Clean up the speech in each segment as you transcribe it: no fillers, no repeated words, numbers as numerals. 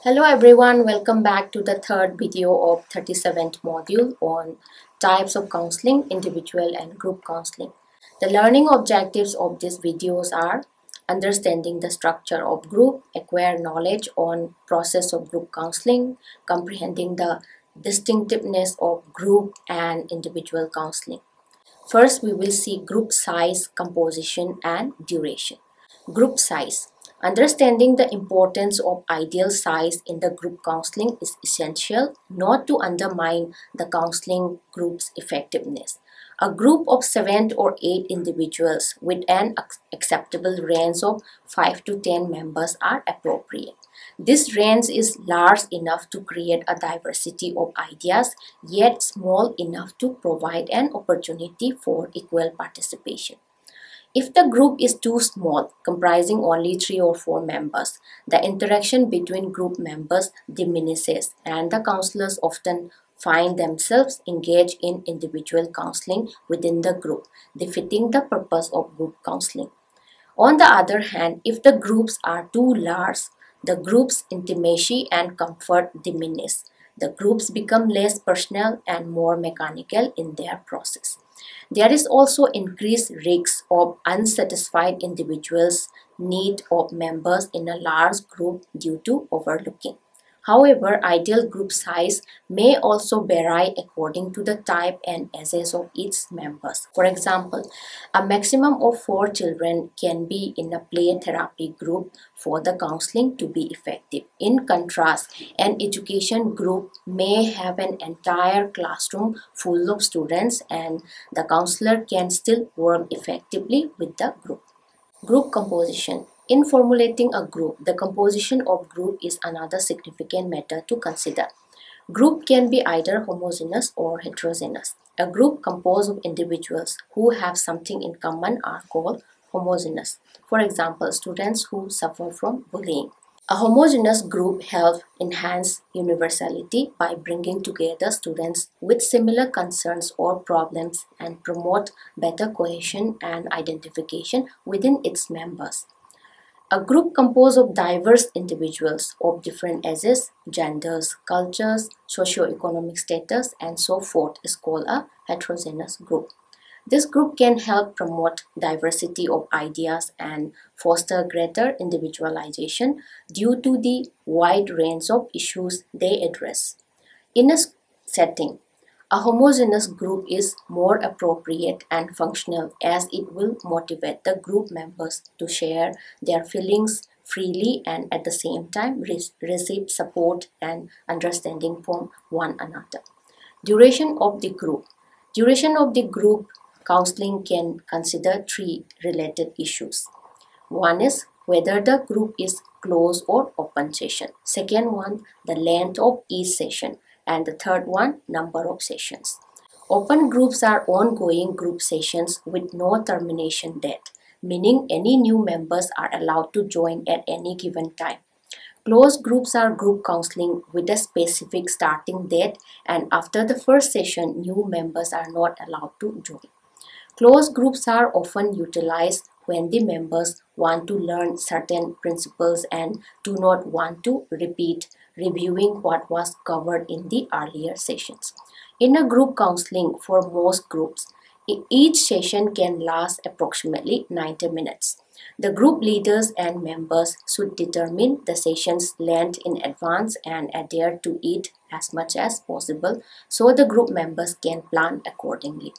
Hello everyone, welcome back to the third video of 37th module on types of counseling, individual and group counseling. The learning objectives of these videos are understanding the structure of group, acquire knowledge on process of group counseling, comprehending the distinctiveness of group and individual counseling. First, we will see group size, composition and duration. Group size. Understanding the importance of ideal size in the group counseling is essential not to undermine the counseling group's effectiveness. A group of 7 or 8 individuals with an acceptable range of 5 to 10 members are appropriate. This range is large enough to create a diversity of ideas, yet small enough to provide an opportunity for equal participation. If the group is too small, comprising only 3 or 4 members, the interaction between group members diminishes and the counselors often find themselves engaged in individual counseling within the group, defeating the purpose of group counseling. On the other hand, if the groups are too large, the group's intimacy and comfort diminish. The groups become less personal and more mechanical in their process. There is also increased risk of unsatisfied individuals' need of members in a large group due to overlooking. However, ideal group size may also vary according to the type and ages of its members. For example, a maximum of 4 children can be in a play therapy group for the counseling to be effective. In contrast, an education group may have an entire classroom full of students and the counselor can still work effectively with the group. Group composition. In formulating a group, the composition of group is another significant matter to consider. Group can be either homogeneous or heterogeneous. A group composed of individuals who have something in common are called homogeneous. For example, students who suffer from bullying. A homogeneous group helps enhance universality by bringing together students with similar concerns or problems and promote better cohesion and identification within its members. A group composed of diverse individuals of different ages, genders, cultures, socio-economic status, and so forth is called a heterogeneous group. This group can help promote diversity of ideas and foster greater individualization due to the wide range of issues they address. In a setting, a homogeneous group is more appropriate and functional as it will motivate the group members to share their feelings freely and at the same time receive support and understanding from one another. Duration of the group. Duration of the group counseling can consider 3 related issues. One is whether the group is closed or open session. Second one, the length of each session. And the third one, number of sessions. Open groups are ongoing group sessions with no termination date, meaning any new members are allowed to join at any given time. Closed groups are group counseling with a specific starting date, and after the first session, new members are not allowed to join. Closed groups are often utilized when the members want to learn certain principles and do not want to repeat reviewing what was covered in the earlier sessions. In a group counseling for most groups, each session can last approximately 90 minutes. The group leaders and members should determine the session's length in advance and adhere to it as much as possible so the group members can plan accordingly.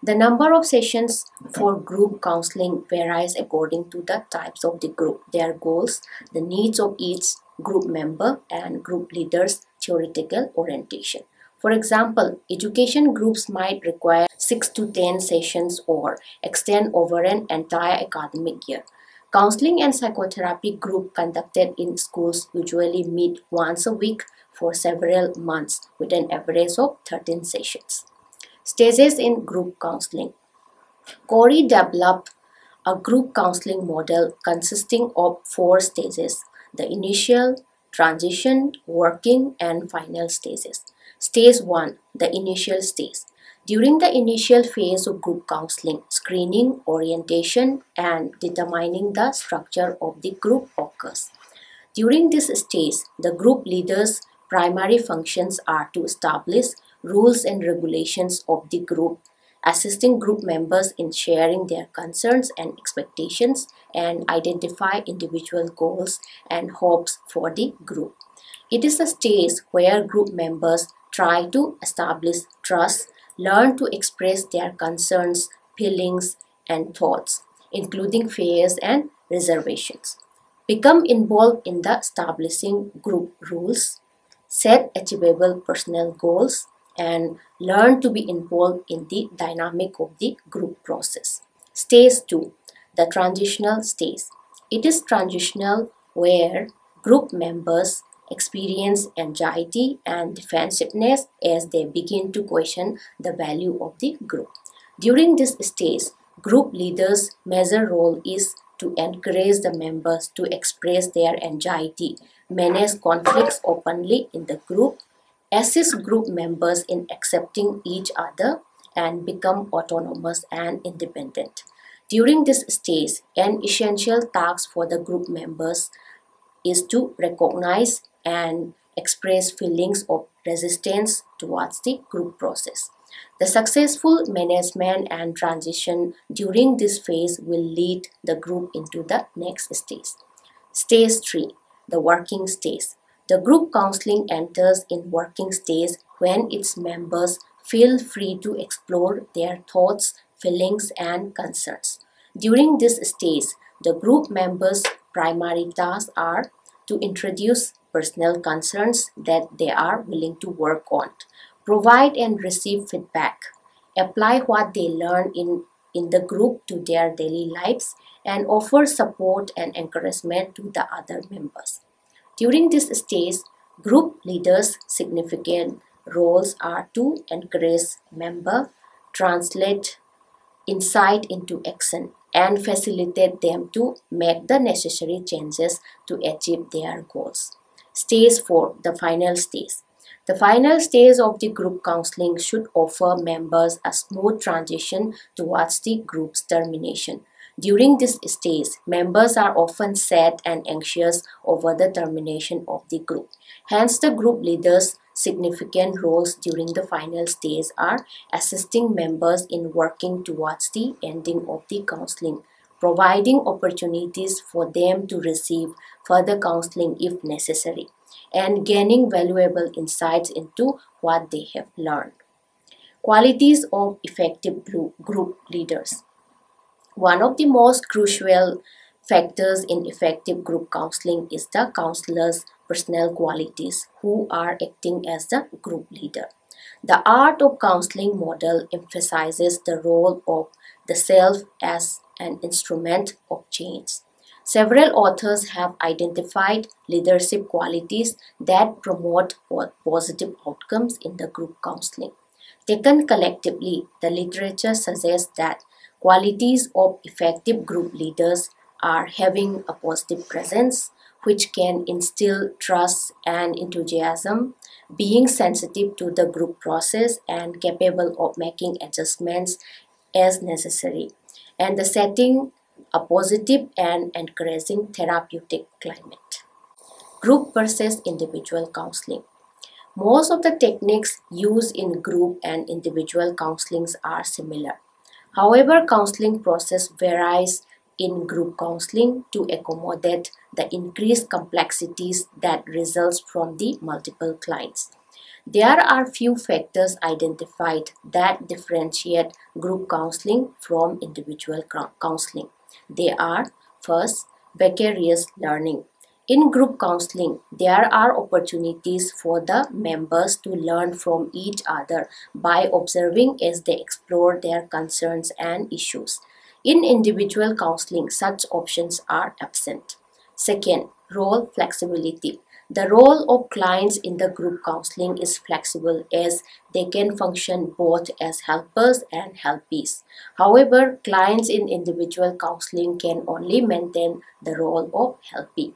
The number of sessions for group counseling varies according to the types of the group, their goals, the needs of each group member, and group leaders' theoretical orientation. For example, education groups might require 6 to 10 sessions or extend over an entire academic year. Counseling and psychotherapy group conducted in schools usually meet once a week for several months with an average of 13 sessions. Stages in group counseling. Corey developed a group counseling model consisting of 4 stages: the initial, transition, working, and final stages. Stage 1, the initial stage. During the initial phase of group counseling, screening, orientation, and determining the structure of the group occurs. During this stage, the group leaders' primary functions are to establish rules and regulations of the group, assisting group members in sharing their concerns and expectations, and identify individual goals and hopes for the group. It is a stage where group members try to establish trust, learn to express their concerns, feelings, and thoughts, including fears and reservations, become involved in the establishing group rules, set achievable personal goals, and learn to be involved in the dynamic of the group process. Stage 2, the transitional stage. It is transitional where group members experience anxiety and defensiveness as they begin to question the value of the group. During this stage, group leaders' major role is to encourage the members to express their anxiety, manage conflicts openly in the group, assist group members in accepting each other, and become autonomous and independent. During this stage, an essential task for the group members is to recognize and express feelings of resistance towards the group process. The successful management and transition during this phase will lead the group into the next stage. Stage 3, the working stage. The group counseling enters in working stage when its members feel free to explore their thoughts, feelings, and concerns. During this stage, the group members' primary tasks are to introduce personal concerns that they are willing to work on, provide and receive feedback, apply what they learn in the group to their daily lives, and offer support and encouragement to the other members. During this stage, group leaders' significant roles are to encourage members, translate insight into action, and facilitate them to make the necessary changes to achieve their goals. Stage 4, the final stage. The final stage of the group counseling should offer members a smooth transition towards the group's termination. During this stage, members are often sad and anxious over the termination of the group. Hence, the group leaders' significant roles during the final stage are assisting members in working towards the ending of the counseling, providing opportunities for them to receive further counseling if necessary, and gaining valuable insights into what they have learned. Qualities of effective group leaders. One of the most crucial factors in effective group counseling is the counselor's personal qualities who are acting as the group leader. The art of counseling model emphasizes the role of the self as an instrument of change. Several authors have identified leadership qualities that promote positive outcomes in the group counseling. Taken collectively, the literature suggests that qualities of effective group leaders are having a positive presence, which can instill trust and enthusiasm, being sensitive to the group process and capable of making adjustments as necessary, and the setting a positive and encouraging therapeutic climate. Group versus individual counseling. Most of the techniques used in group and individual counselings are similar. However, counseling process varies in group counseling to accommodate the increased complexities that results from the multiple clients. There are few factors identified that differentiate group counseling from individual counseling. They are, first, vicarious learning. In group counseling, there are opportunities for the members to learn from each other by observing as they explore their concerns and issues. In individual counseling, such options are absent. Second, role flexibility. The role of clients in the group counseling is flexible as they can function both as helpers and helpees. However, clients in individual counseling can only maintain the role of helpee.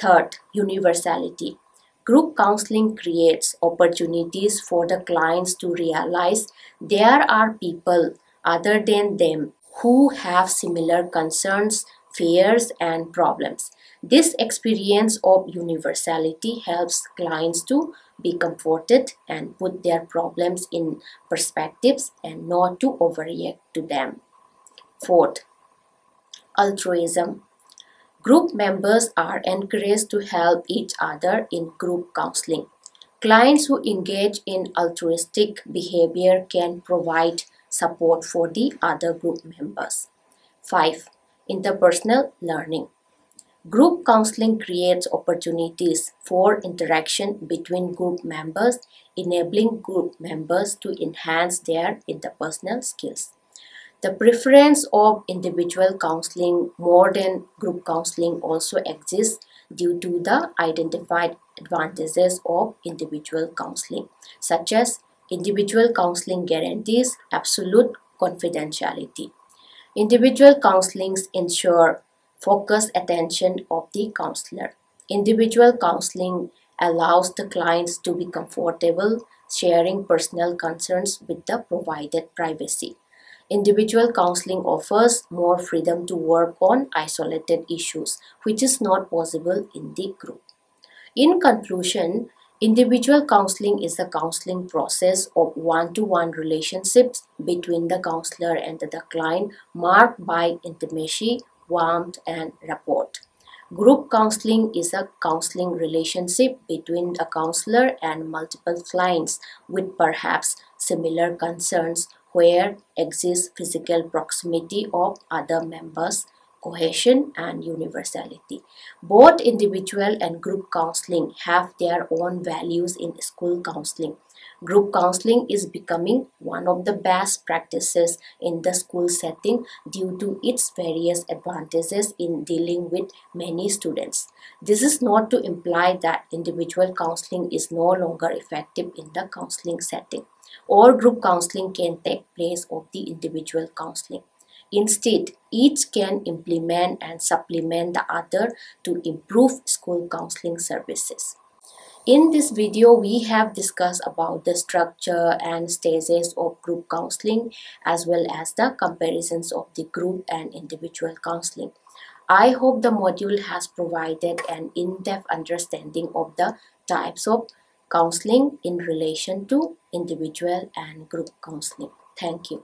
Third, universality. Group counseling creates opportunities for the clients to realize there are people other than them who have similar concerns, fears, and problems. This experience of universality helps clients to be comforted and put their problems in perspectives and not to overreact to them. Fourth, altruism. Group members are encouraged to help each other in group counseling. Clients who engage in altruistic behavior can provide support for the other group members. 5. Interpersonal learning. Group counseling creates opportunities for interaction between group members, enabling group members to enhance their interpersonal skills. The preference of individual counseling more than group counseling also exists due to the identified advantages of individual counseling, such as individual counseling guarantees absolute confidentiality. Individual counselings ensure focused attention of the counselor. Individual counseling allows the clients to be comfortable sharing personal concerns with the provided privacy. Individual counseling offers more freedom to work on isolated issues, which is not possible in the group. In conclusion, individual counseling is a counseling process of one-to-one relationships between the counselor and the client marked by intimacy, warmth, and rapport. Group counseling is a counseling relationship between a counselor and multiple clients with perhaps similar concerns where exists physical proximity of other members, cohesion, and universality. Both individual and group counseling have their own values in school counseling. Group counseling is becoming one of the best practices in the school setting due to its various advantages in dealing with many students. This is not to imply that individual counseling is no longer effective in the counseling setting, or group counseling can take place of the individual counseling. Instead, each can implement and supplement the other to improve school counseling services. In this video, we have discussed about the structure and stages of group counseling as well as the comparisons of the group and individual counseling. I hope the module has provided an in-depth understanding of the types of counseling in relation to individual and group counseling. Thank you.